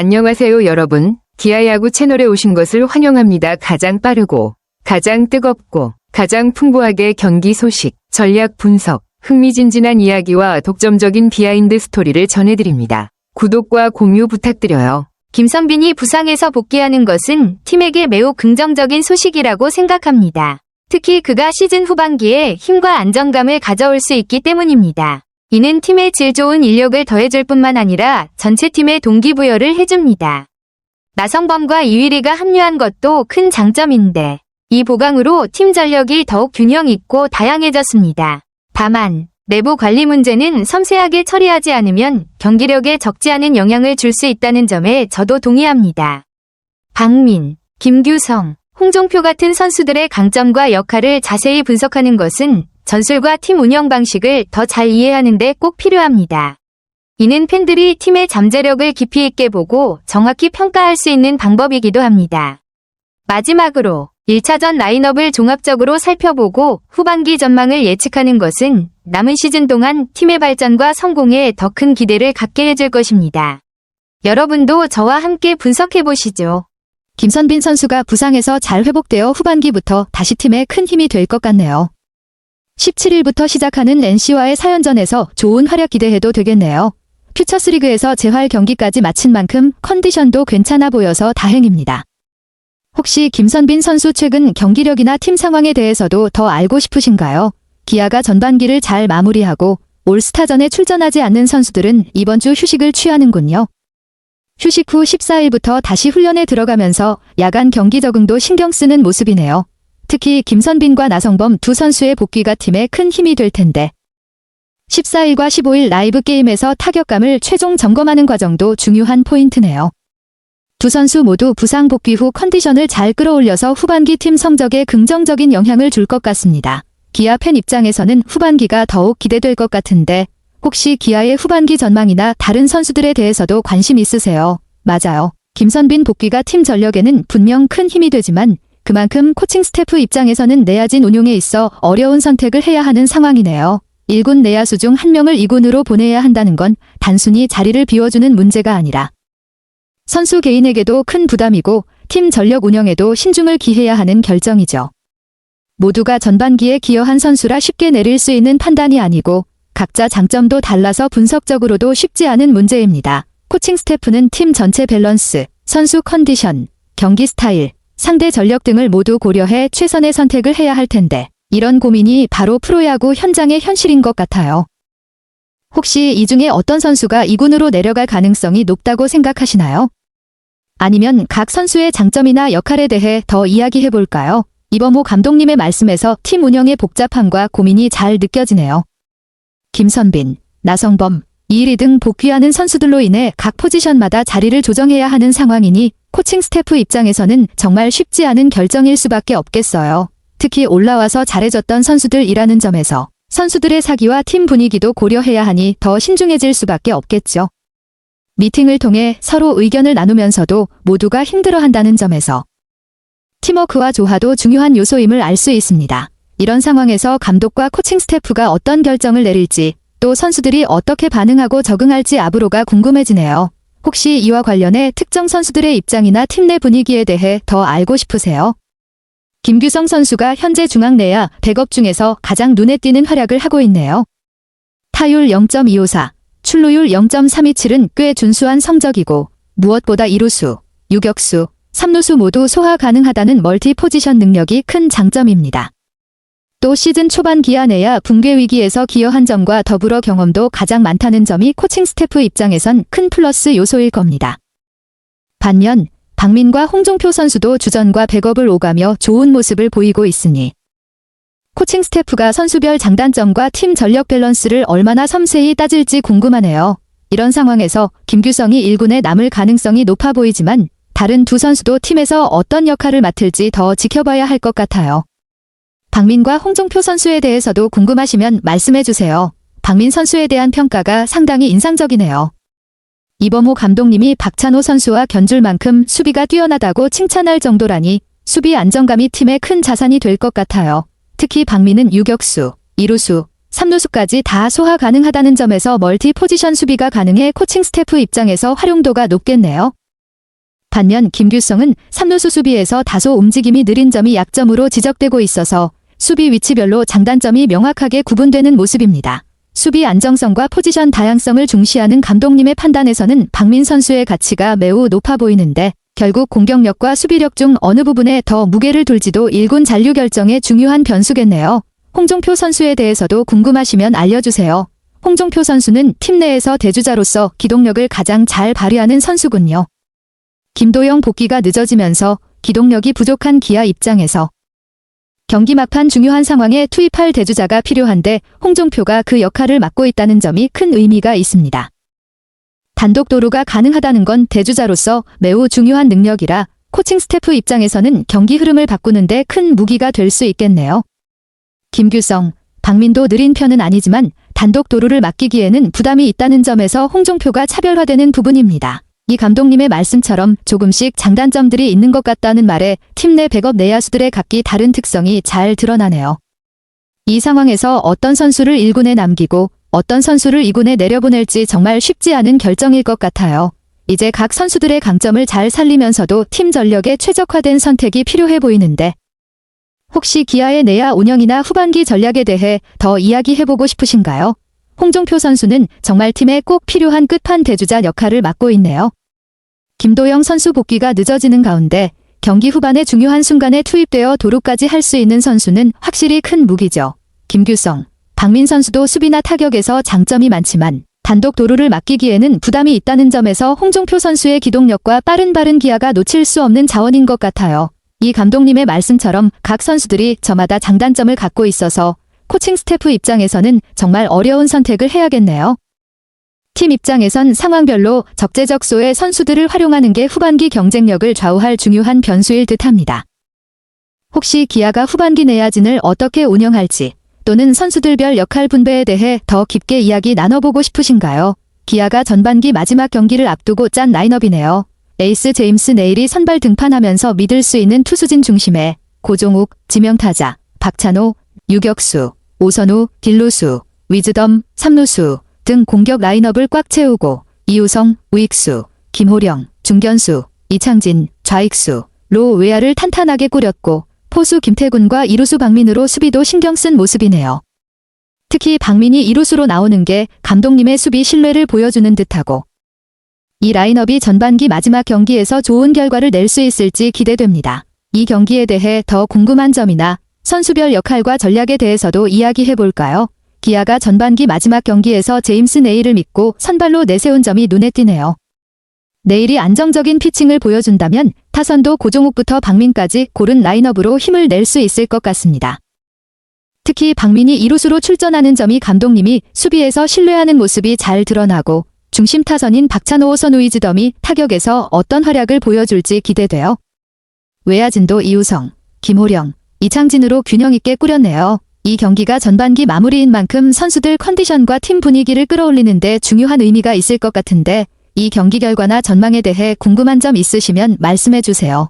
안녕하세요 여러분. 기아야구 채널에 오신 것을 환영합니다. 가장 빠르고 가장 뜨겁고 가장 풍부하게 경기 소식, 전략 분석, 흥미진진한 이야기와 독점적인 비하인드 스토리를 전해드립니다. 구독과 공유 부탁드려요. 김선빈이 부상에서 복귀하는 것은 팀에게 매우 긍정적인 소식이라고 생각합니다. 특히 그가 시즌 후반기에 힘과 안정감을 가져올 수 있기 때문입니다. 이는 팀의 질 좋은 인력을 더해줄 뿐만 아니라 전체 팀의 동기부여를 해줍니다. 나성범과 이휘리가 합류한 것도 큰 장점인데 이 보강으로 팀 전력이 더욱 균형 있고 다양해졌습니다. 다만 내부 관리 문제는 섬세하게 처리하지 않으면 경기력에 적지 않은 영향을 줄 수 있다는 점에 저도 동의합니다. 박민, 김규성, 홍종표 같은 선수들의 강점과 역할을 자세히 분석하는 것은 전술과 팀 운영 방식을 더 잘 이해하는 데 꼭 필요합니다. 이는 팬들이 팀의 잠재력을 깊이 있게 보고 정확히 평가할 수 있는 방법이기도 합니다. 마지막으로 1차전 라인업을 종합적으로 살펴보고 후반기 전망을 예측하는 것은 남은 시즌 동안 팀의 발전과 성공에 더 큰 기대를 갖게 해줄 것입니다. 여러분도 저와 함께 분석해보시죠. 김선빈 선수가 부상에서 잘 회복되어 후반기부터 다시 팀에 큰 힘이 될 것 같네요. 17일부터 시작하는 NC와의 4연전에서 좋은 활약 기대해도 되겠네요. 퓨처스리그에서 재활 경기까지 마친 만큼 컨디션도 괜찮아 보여서 다행입니다. 혹시 김선빈 선수 최근 경기력이나 팀 상황에 대해서도 더 알고 싶으신가요? 기아가 전반기를 잘 마무리하고 올스타전에 출전하지 않는 선수들은 이번 주 휴식을 취하는군요. 휴식 후 14일부터 다시 훈련에 들어가면서 야간 경기 적응도 신경 쓰는 모습이네요. 특히 김선빈과 나성범 두 선수의 복귀가 팀에 큰 힘이 될 텐데 14일과 15일 라이브 게임에서 타격감을 최종 점검하는 과정도 중요한 포인트네요. 두 선수 모두 부상 복귀 후 컨디션을 잘 끌어올려서 후반기 팀 성적에 긍정적인 영향을 줄 것 같습니다. 기아 팬 입장에서는 후반기가 더욱 기대될 것 같은데 혹시 기아의 후반기 전망이나 다른 선수들에 대해서도 관심 있으세요? 맞아요. 김선빈 복귀가 팀 전력에는 분명 큰 힘이 되지만 그만큼 코칭 스태프 입장에서는 내야진 운용에 있어 어려운 선택을 해야 하는 상황이네요. 1군 내야수 중 1명을 2군으로 보내야 한다는 건 단순히 자리를 비워주는 문제가 아니라 선수 개인에게도 큰 부담이고 팀 전력 운영에도 신중을 기해야 하는 결정이죠. 모두가 전반기에 기여한 선수라 쉽게 내릴 수 있는 판단이 아니고 각자 장점도 달라서 분석적으로도 쉽지 않은 문제입니다. 코칭 스태프는 팀 전체 밸런스, 선수 컨디션, 경기 스타일, 상대 전력 등을 모두 고려해 최선의 선택을 해야 할 텐데 이런 고민이 바로 프로야구 현장의 현실인 것 같아요. 혹시 이 중에 어떤 선수가 2군으로 내려갈 가능성이 높다고 생각하시나요? 아니면 각 선수의 장점이나 역할에 대해 더 이야기해볼까요? 이범호 감독님의 말씀에서 팀 운영의 복잡함과 고민이 잘 느껴지네요. 김선빈, 나성범, 이휘리 등 복귀하는 선수들로 인해 각 포지션마다 자리를 조정해야 하는 상황이니 코칭 스태프 입장에서는 정말 쉽지 않은 결정일 수밖에 없겠어요. 특히 올라와서 잘해줬던 선수들이라는 점에서 선수들의 사기와 팀 분위기도 고려해야 하니 더 신중해질 수밖에 없겠죠. 미팅을 통해 서로 의견을 나누면서도 모두가 힘들어한다는 점에서 팀워크와 조화도 중요한 요소임을 알 수 있습니다. 이런 상황에서 감독과 코칭 스태프가 어떤 결정을 내릴지 또 선수들이 어떻게 반응하고 적응할지 앞으로가 궁금해지네요. 혹시 이와 관련해 특정 선수들의 입장이나 팀 내 분위기에 대해 더 알고 싶으세요? 김규성 선수가 현재 중앙 내야 백업 중에서 가장 눈에 띄는 활약을 하고 있네요. 타율 0.254, 출루율 0.327은 꽤 준수한 성적이고 무엇보다 2루수, 유격수, 3루수 모두 소화 가능하다는 멀티 포지션 능력이 큰 장점입니다. 또 시즌 초반 기아 내야 붕괴 위기에서 기여한 점과 더불어 경험도 가장 많다는 점이 코칭 스태프 입장에선 큰 플러스 요소일 겁니다. 반면 박민과 홍종표 선수도 주전과 백업을 오가며 좋은 모습을 보이고 있으니 코칭 스태프가 선수별 장단점과 팀 전력 밸런스를 얼마나 섬세히 따질지 궁금하네요. 이런 상황에서 김규성이 1군에 남을 가능성이 높아 보이지만 다른 두 선수도 팀에서 어떤 역할을 맡을지 더 지켜봐야 할 것 같아요. 박민과 홍종표 선수에 대해서도 궁금하시면 말씀해주세요. 박민 선수에 대한 평가가 상당히 인상적이네요. 이범호 감독님이 박찬호 선수와 견줄 만큼 수비가 뛰어나다고 칭찬할 정도라니 수비 안정감이 팀의 큰 자산이 될 것 같아요. 특히 박민은 유격수, 2루수, 3루수까지 다 소화 가능하다는 점에서 멀티 포지션 수비가 가능해 코칭 스태프 입장에서 활용도가 높겠네요. 반면 김규성은 3루수 수비에서 다소 움직임이 느린 점이 약점으로 지적되고 있어서 수비 위치별로 장단점이 명확하게 구분되는 모습입니다. 수비 안정성과 포지션 다양성을 중시하는 감독님의 판단에서는 박민 선수의 가치가 매우 높아 보이는데 결국 공격력과 수비력 중 어느 부분에 더 무게를 둘지도 1군 잔류 결정에 중요한 변수겠네요. 홍종표 선수에 대해서도 궁금하시면 알려주세요. 홍종표 선수는 팀 내에서 대주자로서 기동력을 가장 잘 발휘하는 선수군요. 김도영 복귀가 늦어지면서 기동력이 부족한 기아 입장에서 경기 막판 중요한 상황에 투입할 대주자가 필요한데 홍종표가 그 역할을 맡고 있다는 점이 큰 의미가 있습니다. 단독 도루가 가능하다는 건 대주자로서 매우 중요한 능력이라 코칭 스태프 입장에서는 경기 흐름을 바꾸는데 큰 무기가 될 수 있겠네요. 김규성, 박민도 느린 편은 아니지만 단독 도루를 맡기기에는 부담이 있다는 점에서 홍종표가 차별화되는 부분입니다. 이 감독님의 말씀처럼 조금씩 장단점들이 있는 것 같다는 말에 팀 내 백업 내야수들의 각기 다른 특성이 잘 드러나네요. 이 상황에서 어떤 선수를 1군에 남기고 어떤 선수를 2군에 내려보낼지 정말 쉽지 않은 결정일 것 같아요. 이제 각 선수들의 강점을 잘 살리면서도 팀 전력에 최적화된 선택이 필요해 보이는데 혹시 기아의 내야 운영이나 후반기 전략에 대해 더 이야기해보고 싶으신가요? 홍종표 선수는 정말 팀에 꼭 필요한 끝판 대주자 역할을 맡고 있네요. 김도영 선수 복귀가 늦어지는 가운데 경기 후반의 중요한 순간에 투입되어 도루까지 할 수 있는 선수는 확실히 큰 무기죠. 김규성, 박민 선수도 수비나 타격에서 장점이 많지만 단독 도루를 맡기기에는 부담이 있다는 점에서 홍종표 선수의 기동력과 빠른 기아가 놓칠 수 없는 자원인 것 같아요. 이 감독님의 말씀처럼 각 선수들이 저마다 장단점을 갖고 있어서 코칭 스태프 입장에서는 정말 어려운 선택을 해야겠네요. 팀 입장에선 상황별로 적재적소의 선수들을 활용하는 게 후반기 경쟁력을 좌우할 중요한 변수일 듯합니다. 혹시 기아가 후반기 내야진을 어떻게 운영할지 또는 선수들별 역할 분배에 대해 더 깊게 이야기 나눠보고 싶으신가요? 기아가 전반기 마지막 경기를 앞두고 짠 라인업이네요. 에이스 제임스 네일이 선발 등판하면서 믿을 수 있는 투수진 중심에 고종욱, 지명타자, 박찬호, 유격수, 오선우, 딜루수, 위즈덤, 삼루수 등 공격 라인업을 꽉 채우고 이우성, 우익수, 김호령, 중견수, 이창진, 좌익수, 로 외야를 탄탄하게 꾸렸고 포수 김태군과 이루수 박민으로 수비도 신경 쓴 모습이네요. 특히 박민이 이루수로 나오는 게 감독님의 수비 신뢰를 보여주는 듯하고 이 라인업이 전반기 마지막 경기에서 좋은 결과를 낼 수 있을지 기대됩니다. 이 경기에 대해 더 궁금한 점이나 선수별 역할과 전략에 대해서도 이야기해볼까요? 기아가 전반기 마지막 경기에서 제임스 네일을 믿고 선발로 내세운 점이 눈에 띄네요. 네일이 안정적인 피칭을 보여준다면 타선도 고종욱부터 박민까지 고른 라인업으로 힘을 낼 수 있을 것 같습니다. 특히 박민이 이루수로 출전하는 점이 감독님이 수비에서 신뢰하는 모습이 잘 드러나고 중심 타선인 박찬호 오선우 위즈덤이 타격에서 어떤 활약을 보여줄지 기대돼요. 외야진도 이우성, 김호령, 이창진으로 균형 있게 꾸렸네요. 이 경기가 전반기 마무리인 만큼 선수들 컨디션과 팀 분위기를 끌어올리는데 중요한 의미가 있을 것 같은데 이 경기 결과나 전망에 대해 궁금한 점 있으시면 말씀해 주세요.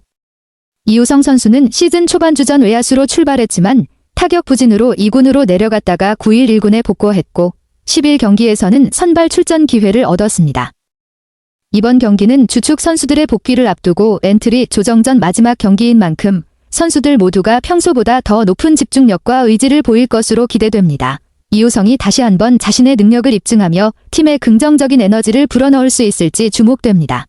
이우성 선수는 시즌 초반 주전 외야수로 출발했지만 타격 부진으로 2군으로 내려갔다가 9일 1군에 복귀했고 10일 경기에서는 선발 출전 기회를 얻었습니다. 이번 경기는 주축 선수들의 복귀를 앞두고 엔트리 조정 전 마지막 경기인 만큼 선수들 모두가 평소보다 더 높은 집중력과 의지를 보일 것으로 기대됩니다. 이우성이 다시 한번 자신의 능력을 입증하며 팀에 긍정적인 에너지를 불어넣을 수 있을지 주목됩니다.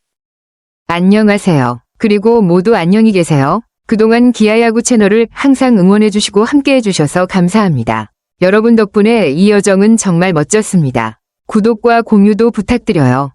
안녕하세요. 그리고 모두 안녕히 계세요. 그동안 기아야구 채널을 항상 응원해주시고 함께해주셔서 감사합니다. 여러분 덕분에 이 여정은 정말 멋졌습니다. 구독과 공유도 부탁드려요.